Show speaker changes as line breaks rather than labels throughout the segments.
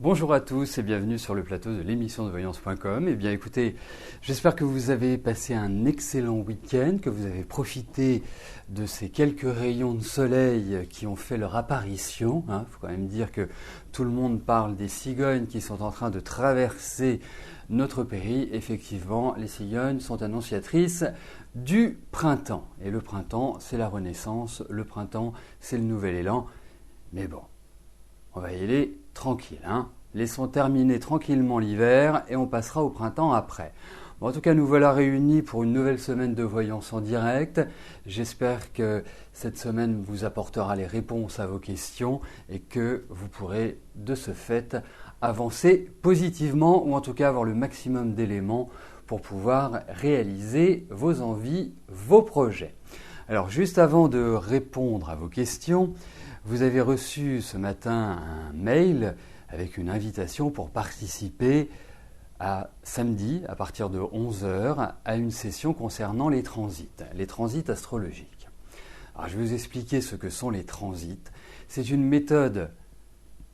Bonjour à tous et bienvenue sur le plateau de l'émission de voyance.com. Eh bien écoutez, j'espère que vous avez passé un excellent week-end, que vous avez profité de ces quelques rayons de soleil qui ont fait leur apparition. Il faut quand même dire que tout le monde parle des cigognes qui sont en train de traverser notre pays. Effectivement, les cigognes sont annonciatrices du printemps. Et le printemps, c'est la renaissance. Le printemps, c'est le nouvel élan. Mais bon, on va y aller tranquille. Laissons terminer tranquillement l'hiver et on passera au printemps après. Bon, en tout cas, nous voilà réunis pour une nouvelle semaine de voyance en direct. J'espère que cette semaine vous apportera les réponses à vos questions et que vous pourrez de ce fait avancer positivement ou en tout cas avoir le maximum d'éléments pour pouvoir réaliser vos envies, vos projets. Alors juste avant de répondre à vos questions, vous avez reçu ce matin un mail avec une invitation pour participer à samedi, à partir de 11h, à une session concernant les transits astrologiques. Alors, je vais vous expliquer ce que sont les transits. C'est une méthode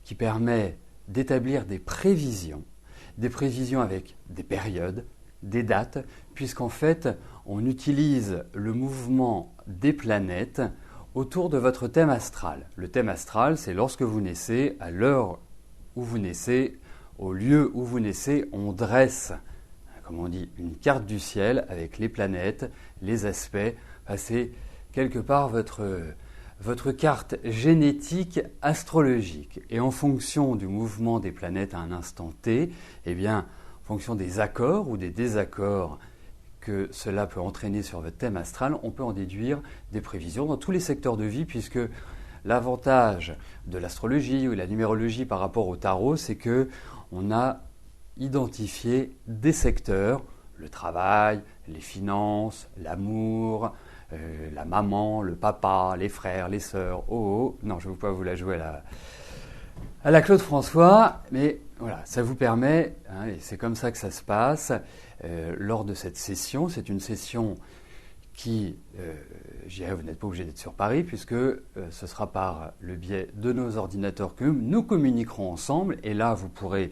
qui permet d'établir des prévisions avec des périodes, des dates, puisqu'en fait, on utilise le mouvement des planètes autour de votre thème astral. Le thème astral, c'est lorsque vous naissez, à l'heure où vous naissez, au lieu où vous naissez, on dresse, comme on dit, une carte du ciel avec les planètes, les aspects. C'est quelque part votre carte génétique astrologique. Et en fonction du mouvement des planètes à un instant T, en fonction des accords ou des désaccords que cela peut entraîner sur votre thème astral, on peut en déduire des prévisions dans tous les secteurs de vie, puisque l'avantage de l'astrologie ou de la numérologie par rapport au tarot, c'est que on a identifié des secteurs, le travail, les finances, l'amour, la maman, le papa, les frères, les sœurs. Non, je ne vais pas vous la jouer à la Claude François, mais voilà, ça vous permet, et c'est comme ça que ça se passe, lors de cette session. C'est une session qui, je dirais, vous n'êtes pas obligé d'être sur Paris, puisque ce sera par le biais de nos ordinateurs que nous communiquerons ensemble, et là vous pourrez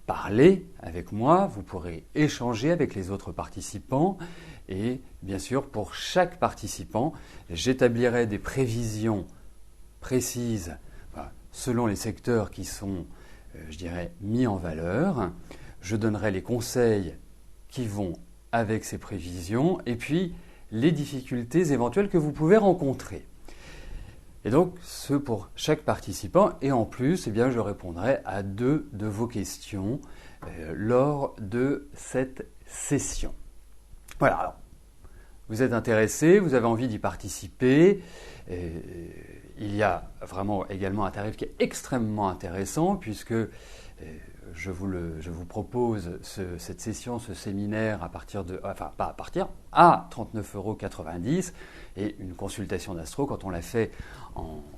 parler avec moi, vous pourrez échanger avec les autres participants, et bien sûr pour chaque participant, j'établirai des prévisions précises selon les secteurs qui sont, je dirais, mis en valeur. Je donnerai les conseils qui vont avec ces prévisions, et puis les difficultés éventuelles que vous pouvez rencontrer. Et donc, ce pour chaque participant. Et en plus, je répondrai à 2 de vos questions lors de cette session. Voilà, alors, vous êtes intéressé, vous avez envie d'y participer. Il y a vraiment également un tarif qui est extrêmement intéressant, puisque je vous propose cette session, ce séminaire à 39,90 € et une consultation d'astro. Quand on l'a fait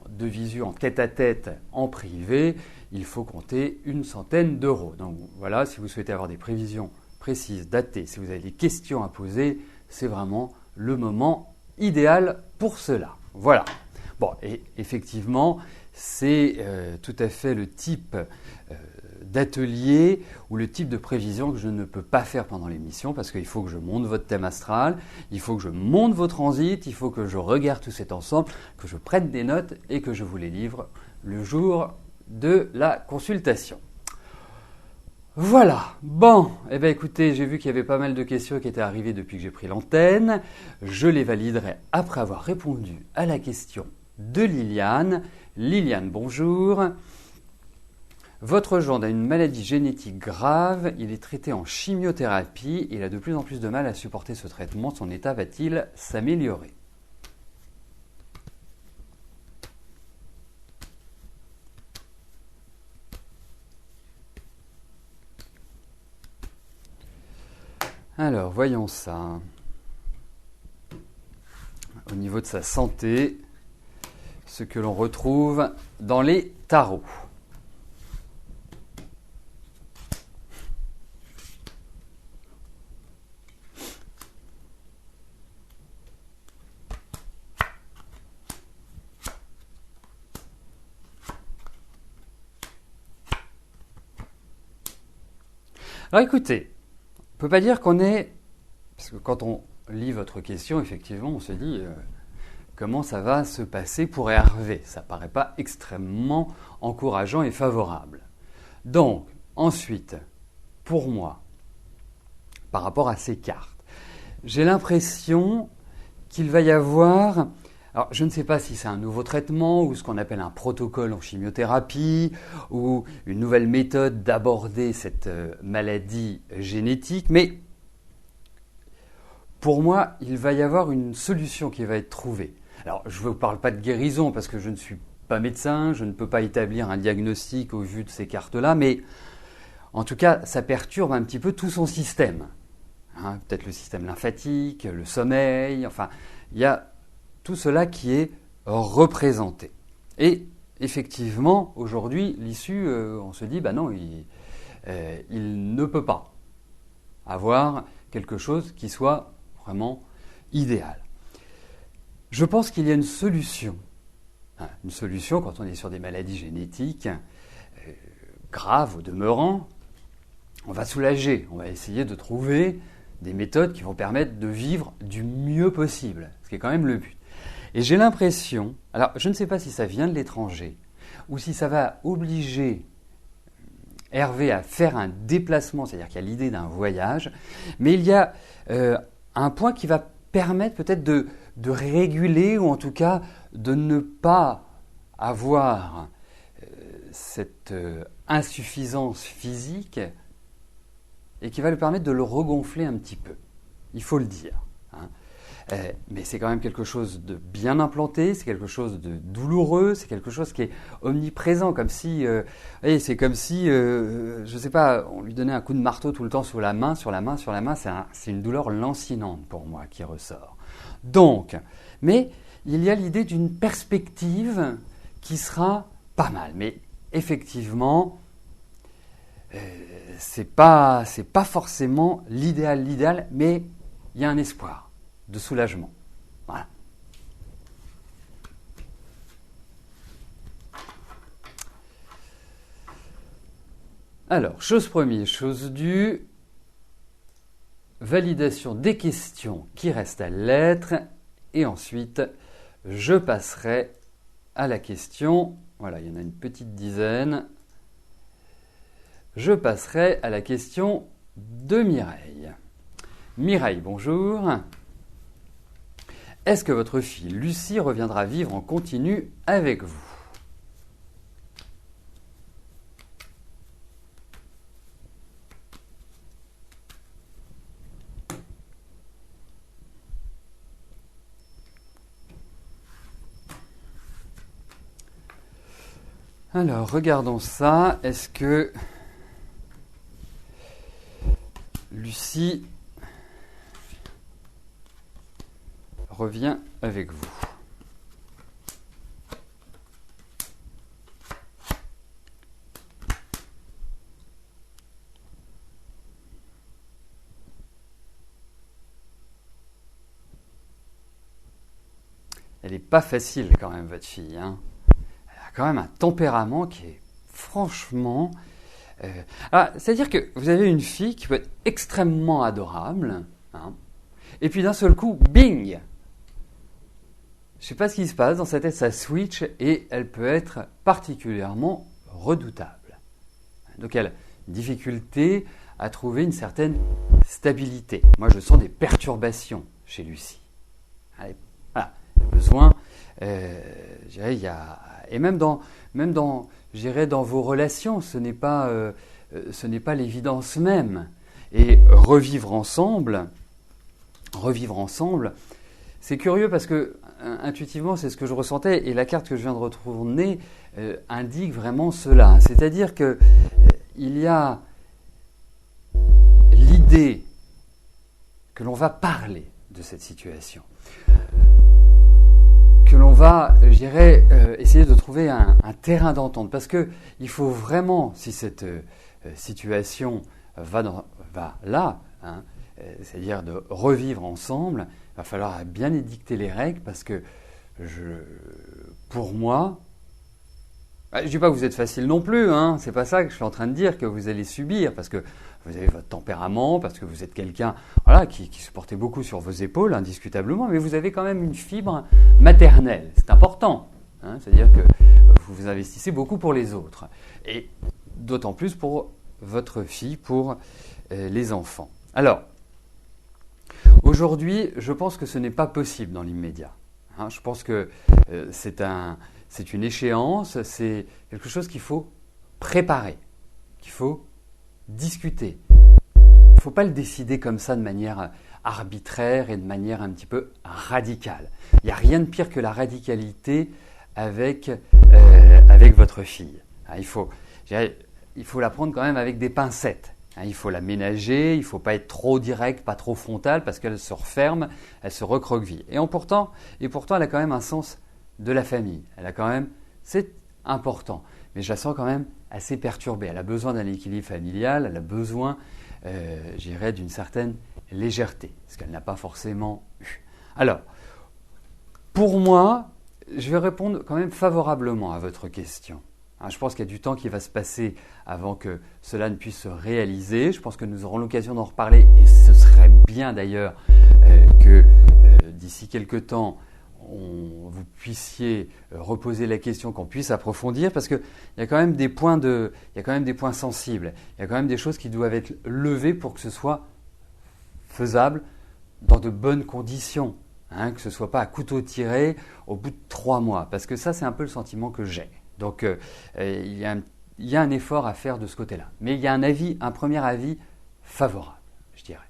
de visu, en tête-à-tête, en privé, il faut compter une centaine d'euros. Donc voilà, si vous souhaitez avoir des prévisions précises, datées, si vous avez des questions à poser, c'est vraiment le moment idéal pour cela. Voilà. Bon, et effectivement, c'est tout à fait le type d'atelier ou le type de prévision que je ne peux pas faire pendant l'émission, parce qu'il faut que je monte votre thème astral, il faut que je monte vos transits, il faut que je regarde tout cet ensemble, que je prenne des notes et que je vous les livre le jour de la consultation. Voilà, bon, écoutez, j'ai vu qu'il y avait pas mal de questions qui étaient arrivées depuis que j'ai pris l'antenne. Je les validerai après avoir répondu à la question de Liliane. Liliane, bonjour. Votre gendre a une maladie génétique grave, il est traité en chimiothérapie, il a de plus en plus de mal à supporter ce traitement, son état va-t-il s'améliorer ? Alors, voyons ça. Au niveau de sa santé, ce que l'on retrouve dans les tarots. Alors écoutez, on ne peut pas dire qu'on est... Parce que quand on lit votre question, effectivement, on se dit comment ça va se passer pour Hervé. Ça ne paraît pas extrêmement encourageant et favorable. Donc, ensuite, pour moi, par rapport à ces cartes, j'ai l'impression qu'il va y avoir... Alors, je ne sais pas si c'est un nouveau traitement ou ce qu'on appelle un protocole en chimiothérapie ou une nouvelle méthode d'aborder cette maladie génétique, mais pour moi, il va y avoir une solution qui va être trouvée. Alors, je ne vous parle pas de guérison parce que je ne suis pas médecin, je ne peux pas établir un diagnostic au vu de ces cartes-là, mais en tout cas, ça perturbe un petit peu tout son système. Hein, peut-être le système lymphatique, le sommeil, enfin, il y a tout cela qui est représenté. Et effectivement, aujourd'hui, l'issue, on se dit, non, il ne peut pas avoir quelque chose qui soit vraiment idéal. Je pense qu'il y a une solution. Une solution quand on est sur des maladies génétiques graves au demeurant. On va soulager, on va essayer de trouver des méthodes qui vont permettre de vivre du mieux possible, ce qui est quand même le but. Et j'ai l'impression, alors je ne sais pas si ça vient de l'étranger, ou si ça va obliger Hervé à faire un déplacement, c'est-à-dire qu'il y a l'idée d'un voyage, mais il y a un point qui va permettre peut-être de réguler, ou en tout cas de ne pas avoir cette insuffisance physique, et qui va lui permettre de le regonfler un petit peu. Il faut le dire. Hein. Mais c'est quand même quelque chose de bien implanté, c'est quelque chose de douloureux, c'est quelque chose qui est omniprésent, comme si, c'est comme si, je ne sais pas, on lui donnait un coup de marteau tout le temps sur la main, c'est une douleur lancinante pour moi qui ressort. Donc, mais il y a l'idée d'une perspective qui sera pas mal, mais effectivement, c'est pas forcément l'idéal, mais il y a un espoir de soulagement. Voilà. Alors, chose première, chose due, validation des questions qui restent à l'être, et ensuite, je passerai à la question, voilà, il y en a une petite dizaine, je passerai à la question de Mireille. Mireille, bonjour. Est-ce que votre fille Lucie reviendra vivre en continu avec vous ? Alors, regardons ça. Est-ce que Lucie revient avec vous? Elle n'est pas facile quand même, votre fille. Hein. Elle a quand même un tempérament qui est franchement... c'est-à-dire que vous avez une fille qui peut être extrêmement adorable, hein, et puis d'un seul coup, bing! Je ne sais pas ce qui se passe dans sa tête, ça switch, et elle peut être particulièrement redoutable. Donc elle a une difficulté à trouver une certaine stabilité. Moi, je sens des perturbations chez Lucie. Voilà, il y a besoin, je dirais, et même dans vos relations, ce n'est pas l'évidence même. Et revivre ensemble, c'est curieux parce que intuitivement, c'est ce que je ressentais, et la carte que je viens de retourner indique vraiment cela. C'est-à-dire que il y a l'idée que l'on va parler de cette situation, que l'on va, je dirais, essayer de trouver un terrain d'entente, parce que il faut vraiment, si cette situation va là, hein, c'est-à-dire de revivre ensemble, il va falloir bien édicter les règles, parce que pour moi, Je ne dis pas que vous êtes facile non plus, hein. C'est pas ça que je suis en train de dire que vous allez subir, parce que vous avez votre tempérament, parce que vous êtes quelqu'un voilà, qui supportez beaucoup sur vos épaules, indiscutablement, mais vous avez quand même une fibre maternelle. C'est important, hein. C'est-à-dire que vous vous investissez beaucoup pour les autres, et d'autant plus pour votre fille, pour les enfants. Alors, aujourd'hui, je pense que ce n'est pas possible dans l'immédiat. Hein. Je pense que c'est une échéance, c'est quelque chose qu'il faut préparer, qu'il faut discuter. Il ne faut pas le décider comme ça de manière arbitraire et de manière un petit peu radicale. Il n'y a rien de pire que la radicalité avec votre fille. Il faut la prendre quand même avec des pincettes. Il faut la ménager, il ne faut pas être trop direct, pas trop frontal, parce qu'elle se referme, elle se recroqueville. Et pourtant, elle a quand même un sens de la famille. C'est important, mais je la sens quand même assez perturbée. Elle a besoin d'un équilibre familial, elle a besoin, d'une certaine légèreté, ce qu'elle n'a pas forcément eu. Alors, pour moi, je vais répondre quand même favorablement à votre question. Je pense qu'il y a du temps qui va se passer avant que cela ne puisse se réaliser. Je pense que nous aurons l'occasion d'en reparler, et ce serait bien d'ailleurs que d'ici quelques temps, vous puissiez reposer la question, qu'on puisse approfondir, parce qu'il y a quand même des points sensibles, il y a quand même des choses qui doivent être levées pour que ce soit faisable dans de bonnes conditions, que ce ne soit pas à couteau tiré au bout de 3 mois, parce que ça c'est un peu le sentiment que j'ai. Donc il y a un effort à faire de ce côté-là, mais il y a un premier avis favorable, je dirais.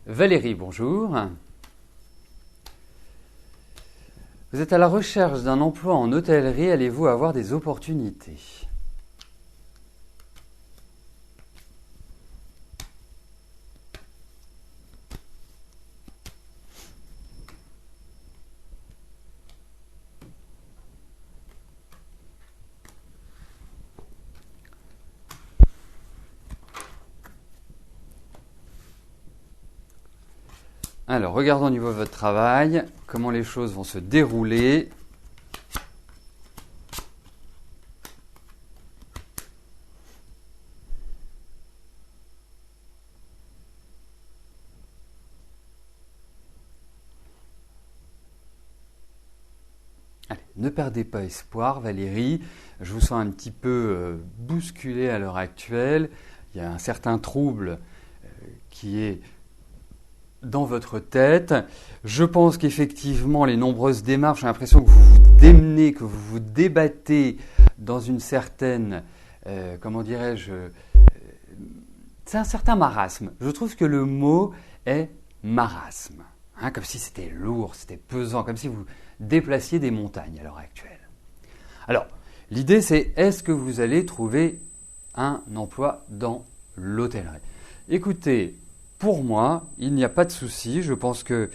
Valérie, bonjour. Vous êtes à la recherche d'un emploi en hôtellerie, allez-vous avoir des opportunités ? Alors, regardons au niveau de votre travail, comment les choses vont se dérouler. Allez, ne perdez pas espoir, Valérie. Je vous sens un petit peu bousculée à l'heure actuelle. Il y a un certain trouble qui est dans votre tête. Je pense qu'effectivement, les nombreuses démarches, j'ai l'impression que vous vous démenez, que vous vous débattez dans une certaine, c'est un certain marasme. Je trouve que le mot est marasme. Comme si c'était lourd, c'était pesant, comme si vous déplaciez des montagnes à l'heure actuelle. Alors, l'idée c'est, est-ce que vous allez trouver un emploi dans l'hôtellerie ? Écoutez, pour moi, il n'y a pas de souci. Je pense que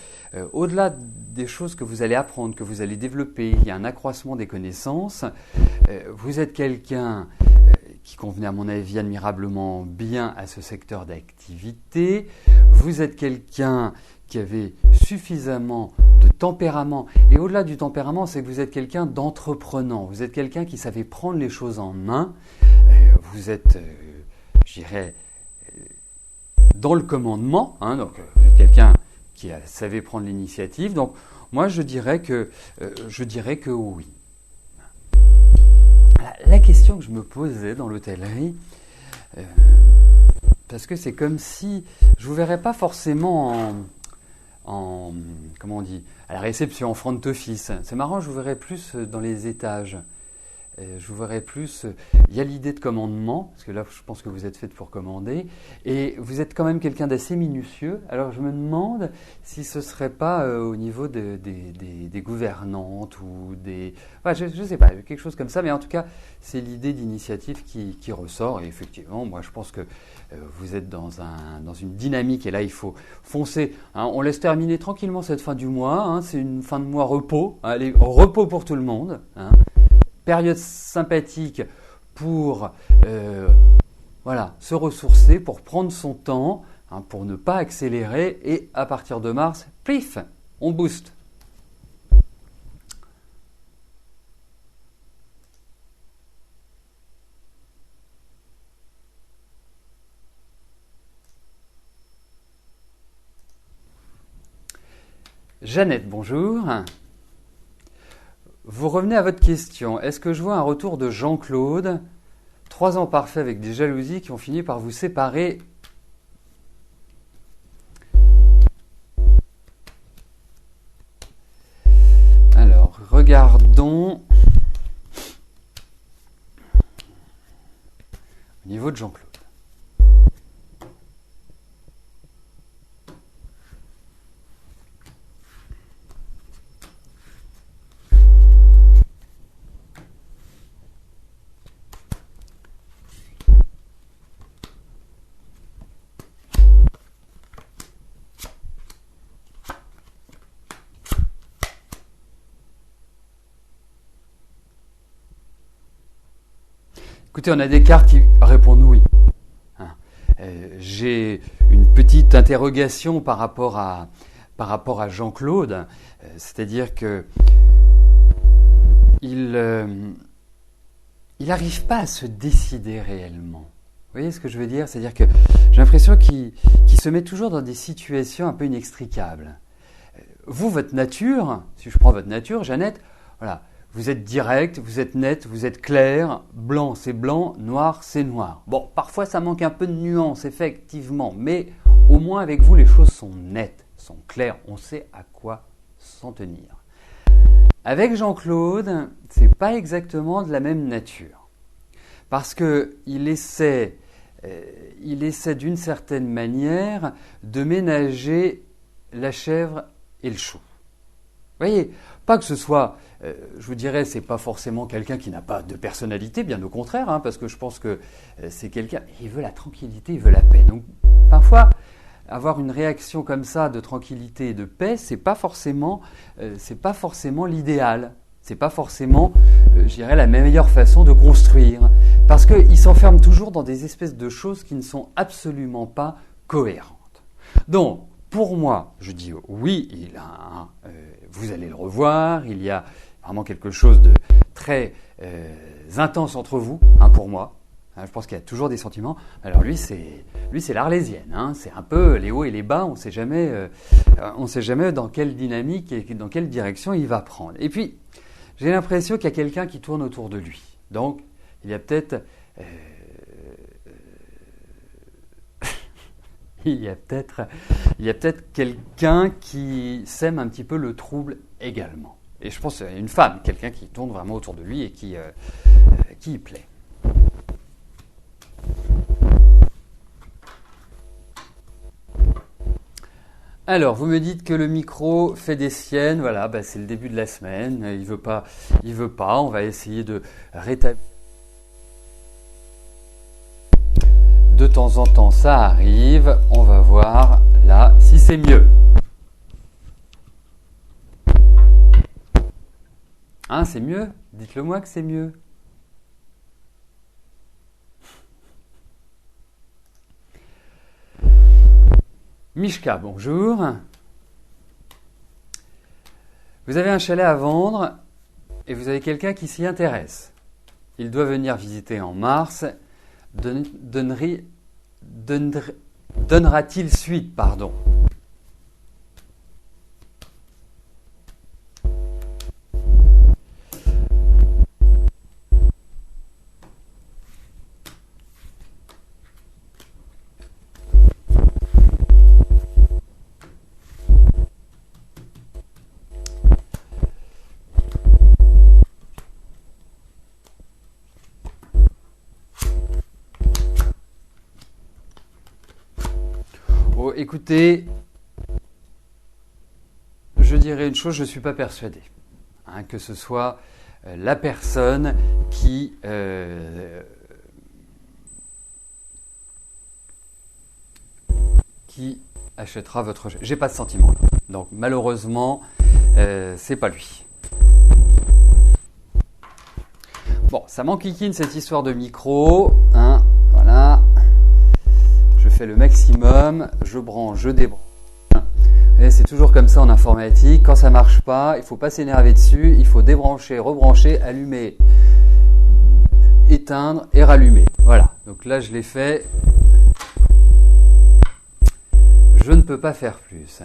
au-delà des choses que vous allez apprendre, que vous allez développer, il y a un accroissement des connaissances. Vous êtes quelqu'un qui convenait à mon avis admirablement bien à ce secteur d'activité. Vous êtes quelqu'un qui avait suffisamment de tempérament. Et au-delà du tempérament, c'est que vous êtes quelqu'un d'entreprenant. Vous êtes quelqu'un qui savait prendre les choses en main. Vous êtes, dans le commandement, donc vous êtes quelqu'un qui savait prendre l'initiative. Donc moi je dirais que oui. La question que je me posais dans l'hôtellerie, parce que c'est comme si je vous verrais pas forcément comment on dit, à la réception, en front office. C'est marrant, je vous verrais plus dans les étages. Je vous verrai plus. Il y a l'idée de commandement, parce que là, je pense que vous êtes faite pour commander, et vous êtes quand même quelqu'un d'assez minutieux. Alors, je me demande si ce serait pas au niveau des gouvernantes ou des... Enfin, je ne sais pas, quelque chose comme ça, mais en tout cas, c'est l'idée d'initiative qui ressort. Et effectivement, moi, je pense que vous êtes dans une dynamique, et là, il faut foncer. Hein, on laisse terminer tranquillement cette fin du mois. Hein, c'est une fin de mois repos. Hein, allez, repos pour tout le monde. Hein. Période sympathique pour se ressourcer, pour prendre son temps, hein, pour ne pas accélérer. Et à partir de mars, plif, on booste. Jeannette, bonjour. Vous revenez à votre question. Est-ce que je vois un retour de Jean-Claude, 3 ans parfaits avec des jalousies qui ont fini par vous séparer? Alors, regardons au niveau de Jean-Claude. Écoutez, on a des cartes qui répondent oui. Hein. J'ai une petite interrogation par rapport à Jean-Claude, c'est-à-dire que il n'arrive pas à se décider réellement. Vous voyez ce que je veux dire? C'est-à-dire que j'ai l'impression qu'il se met toujours dans des situations un peu inextricables. Vous, votre nature, si je prends votre nature, Jeannette, voilà. Vous êtes direct, vous êtes net, vous êtes clair, blanc c'est blanc, noir c'est noir. Bon, parfois ça manque un peu de nuance, effectivement, mais au moins avec vous les choses sont nettes, sont claires, on sait à quoi s'en tenir. Avec Jean-Claude, c'est pas exactement de la même nature, parce que il essaie d'une certaine manière de ménager la chèvre et le chou. Vous voyez, pas que ce soit, je vous dirais, c'est pas forcément quelqu'un qui n'a pas de personnalité, bien au contraire, hein, parce que je pense que c'est quelqu'un, il veut la tranquillité, il veut la paix. Donc parfois, avoir une réaction comme ça de tranquillité et de paix, c'est pas forcément l'idéal. C'est pas forcément, je dirais, la meilleure façon de construire, parce qu'il s'enferme toujours dans des espèces de choses qui ne sont absolument pas cohérentes. Donc, pour moi, je dis oui, vous allez le revoir, il y a vraiment quelque chose de très intense entre vous, hein, pour moi. Je pense qu'il y a toujours des sentiments. Alors lui, c'est l'Arlésienne, hein, c'est un peu les hauts et les bas, on ne sait jamais dans quelle dynamique et dans quelle direction il va prendre. Et puis, j'ai l'impression qu'il y a quelqu'un qui tourne autour de lui. Donc, il y a peut-être quelqu'un qui sème un petit peu le trouble également. Et je pense qu'il y a une femme, quelqu'un qui tourne vraiment autour de lui et qui y plaît. Alors, vous me dites que le micro fait des siennes. Voilà, c'est le début de la semaine. Il veut pas. On va essayer de rétablir. De temps en temps, ça arrive. On va voir là si c'est mieux. Hein, c'est mieux? Dites-le moi que c'est mieux. Mishka, bonjour. Vous avez un chalet à vendre et vous avez quelqu'un qui s'y intéresse. Il doit venir visiter en mars. Donnera-t-il suite, pardon? Bon, écoutez, je dirais une chose, je ne suis pas persuadé. Que ce soit la personne qui achètera votre jeu. J'ai pas de sentiment là. Donc malheureusement, c'est pas lui. Bon, ça m'enquiquine cette histoire de micro. Voilà. Je fais le maximum. Je branche, je débranche. Et c'est toujours comme ça en informatique. Quand ça marche pas, il faut pas s'énerver dessus. Il faut débrancher, rebrancher, allumer, éteindre et rallumer. Voilà. Donc là, je l'ai fait. Je ne peux pas faire plus.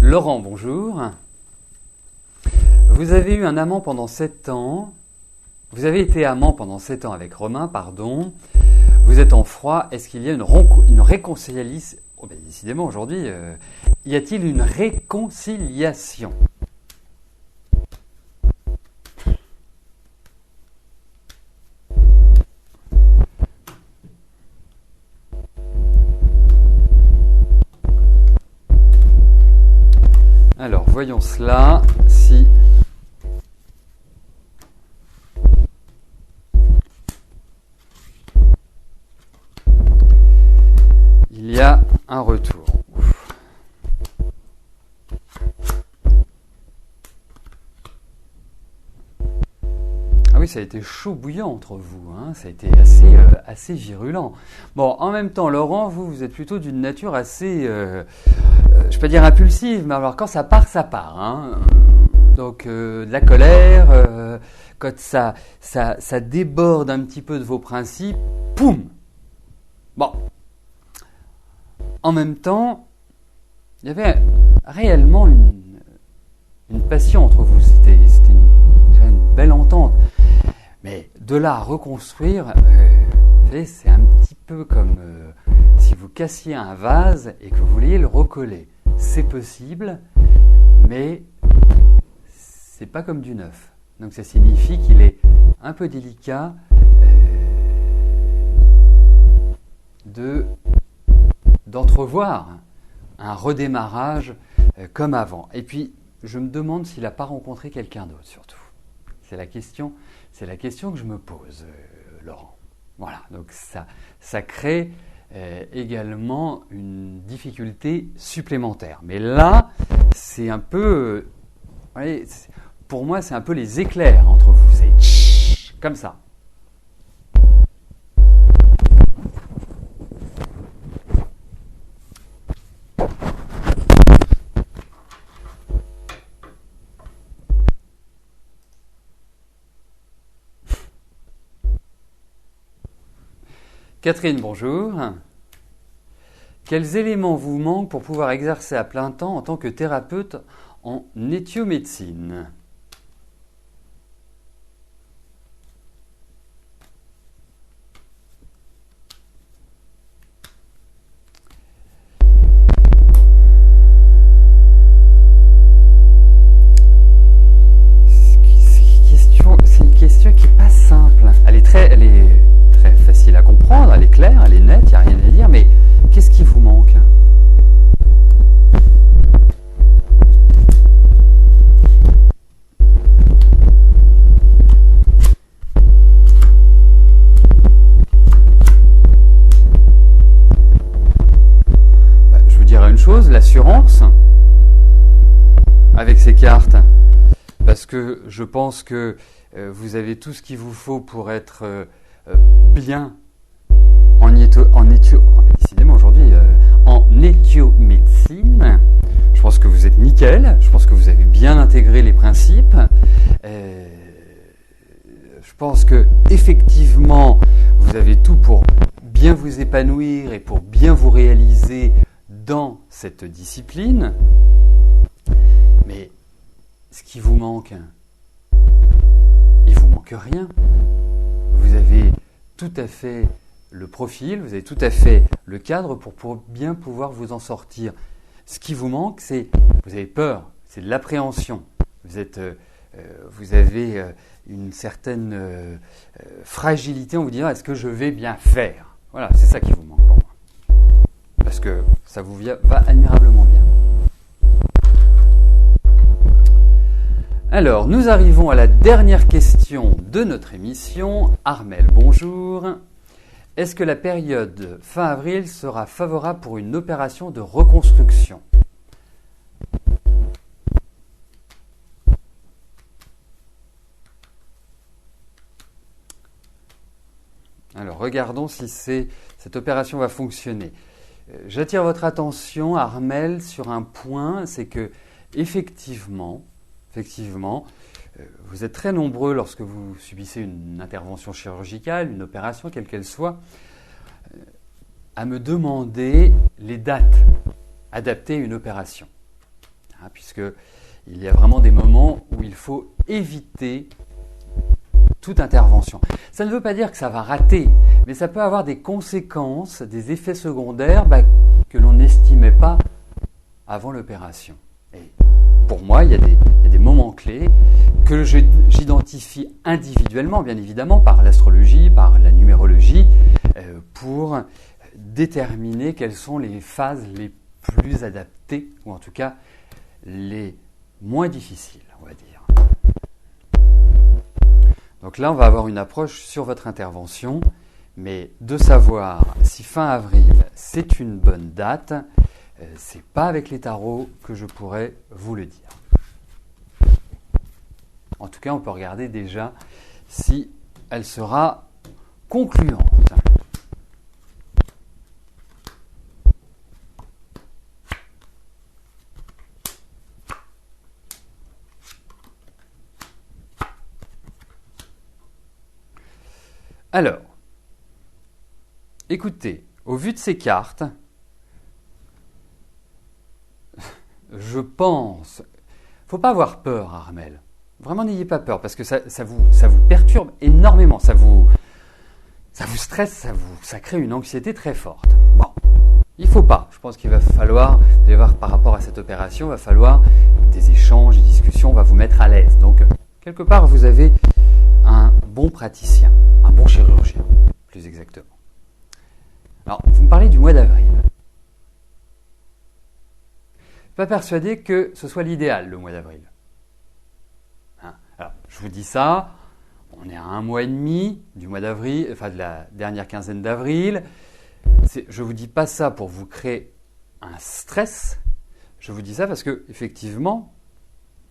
Laurent, bonjour. Vous avez eu un amant pendant 7 ans. Vous avez été amant pendant 7 ans avec Romain, pardon. Vous êtes en froid. Est-ce qu'il y a une réconciliation? Oh ben, décidément, aujourd'hui, y a-t-il une réconciliation? Alors, voyons cela, si... il y a un retour. Ah oui, ça a été chaud bouillant entre vous, ça a été assez virulent. Bon, en même temps, Laurent, vous êtes plutôt d'une nature assez... je peux dire impulsive, mais alors quand ça part, ça part. Donc de la colère, quand ça déborde un petit peu de vos principes, poum. Bon. En même temps, il y avait réellement une passion entre vous. C'était une belle entente. Mais de là à reconstruire, vous savez, c'est un petit peu comme si vous cassiez un vase et que vous vouliez le recoller. C'est possible, mais c'est pas comme du neuf. Donc ça signifie qu'il est un peu délicat d'entrevoir un redémarrage comme avant. Et puis, je me demande s'il n'a pas rencontré quelqu'un d'autre, surtout. C'est la question que je me pose, Laurent. Voilà, donc ça crée également une difficulté supplémentaire. Mais là, c'est un peu... voyez, pour moi, c'est un peu les éclairs entre vous. C'est comme ça. Catherine, bonjour. Quels éléments vous manquent pour pouvoir exercer à plein temps en tant que thérapeute en éthiomédecine? C'est une question qui n'est pas simple. Elle est très facile à comprendre, elle est claire, elle est nette, il n'y a rien à dire, mais qu'est-ce qui vous manque? Je vous dirais une chose, l'assurance avec ces cartes, parce que je pense que vous avez tout ce qu'il vous faut pour être bien décidément aujourd'hui en éthiomédecine. Je pense que vous êtes nickel, je pense que vous avez bien intégré les principes. Je pense que effectivement vous avez tout pour bien vous épanouir et pour bien vous réaliser dans cette discipline. Mais ce qui vous manque, il vous manque rien. Vous avez tout à fait le profil, vous avez tout à fait le cadre pour bien pouvoir vous en sortir. Ce qui vous manque, c'est, vous avez peur, c'est de l'appréhension. Vous êtes vous avez une certaine fragilité en vous disant est-ce que je vais bien faire? Voilà, c'est ça qui vous manque pour moi. Parce que ça vous va admirablement bien. Alors, nous arrivons à la dernière question de notre émission. Armel, bonjour. Est-ce que la période fin avril sera favorable pour une opération de reconstruction? Alors, regardons si cette opération va fonctionner. J'attire votre attention, Armel, sur un point, c'est que effectivement, vous êtes très nombreux lorsque vous subissez une intervention chirurgicale, une opération, quelle qu'elle soit, à me demander les dates adaptées à une opération. Puisqu'il y a vraiment des moments où il faut éviter toute intervention. Ça ne veut pas dire que ça va rater, mais ça peut avoir des conséquences, des effets secondaires que l'on n'estimait pas avant l'opération. Et pour moi, il y a des moments clés que j'identifie individuellement, bien évidemment, par l'astrologie, par la numérologie, pour déterminer quelles sont les phases les plus adaptées, ou en tout cas les moins difficiles, on va dire. Donc là, on va avoir une approche sur votre intervention, mais de savoir si fin avril, c'est une bonne date, c'est pas avec les tarots que je pourrais vous le dire. En tout cas, on peut regarder déjà si elle sera concluante. Alors, écoutez, au vu de ces cartes, je pense, il ne faut pas avoir peur, Armel. Vraiment, n'ayez pas peur, parce que ça vous perturbe énormément, ça vous stresse, ça crée une anxiété très forte. Bon, il ne faut pas. Je pense qu'il va falloir, vous allez voir, par rapport à cette opération, il va falloir des échanges, des discussions, on va vous mettre à l'aise. Donc, quelque part, vous avez un bon praticien, un bon chirurgien, plus exactement. Alors, vous me parlez du mois d'avril. Je ne suis pas persuadé que ce soit l'idéal, le mois d'avril. Alors, je vous dis ça, on est à un mois et demi du mois d'avril, enfin de la dernière quinzaine d'avril. Je ne vous dis pas ça pour vous créer un stress, je vous dis ça parce que, effectivement,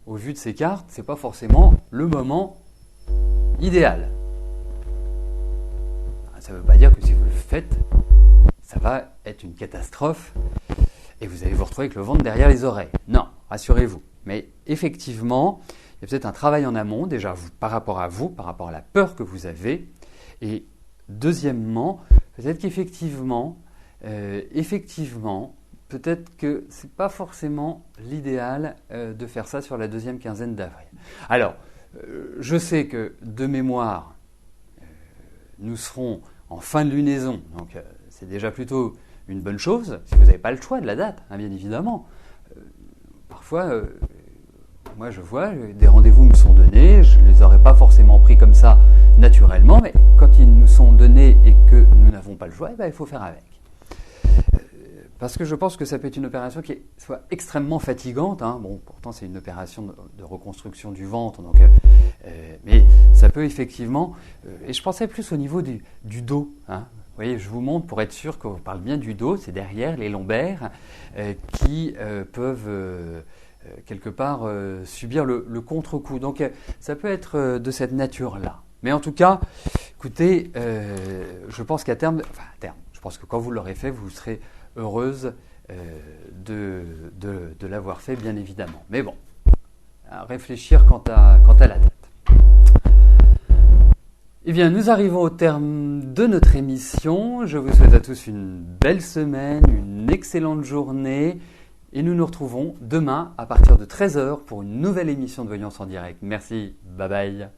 au vu de ces cartes, ce n'est pas forcément le moment idéal. Ça ne veut pas dire que si vous le faites, ça va être une catastrophe et vous allez vous retrouver avec le ventre derrière les oreilles. Non, rassurez-vous. Mais effectivement, il y a peut-être un travail en amont, déjà par rapport à la peur que vous avez. Et deuxièmement, peut-être qu'effectivement, peut-être que ce n'est pas forcément l'idéal de faire ça sur la deuxième quinzaine d'avril. Alors, je sais que de mémoire, nous serons en fin de lunaison, donc c'est déjà plutôt une bonne chose, si vous n'avez pas le choix de la date, hein, bien évidemment. Parfois, moi je vois, des rendez-vous me sont donnés, je ne les aurais pas forcément pris comme ça naturellement, mais quand ils nous sont donnés et que nous n'avons pas le choix, il faut faire avec. Parce que je pense que ça peut être une opération qui soit extrêmement fatigante. Hein. Bon, pourtant, c'est une opération de reconstruction du ventre. Donc, mais ça peut effectivement... et je pensais plus au niveau du dos. Hein. Vous voyez, je vous montre pour être sûr qu'on parle bien du dos. C'est derrière les lombaires qui peuvent quelque part subir le contre-coup. Donc, ça peut être de cette nature-là. Mais en tout cas, écoutez, je pense qu'à terme... Enfin, à terme, je pense que quand vous l'aurez fait, vous serez heureuse de l'avoir fait, bien évidemment. Mais bon, à réfléchir quant à la date. Eh bien, nous arrivons au terme de notre émission. Je vous souhaite à tous une belle semaine, une excellente journée. Et nous nous retrouvons demain à partir de 13h pour une nouvelle émission de Voyance en direct. Merci, bye bye.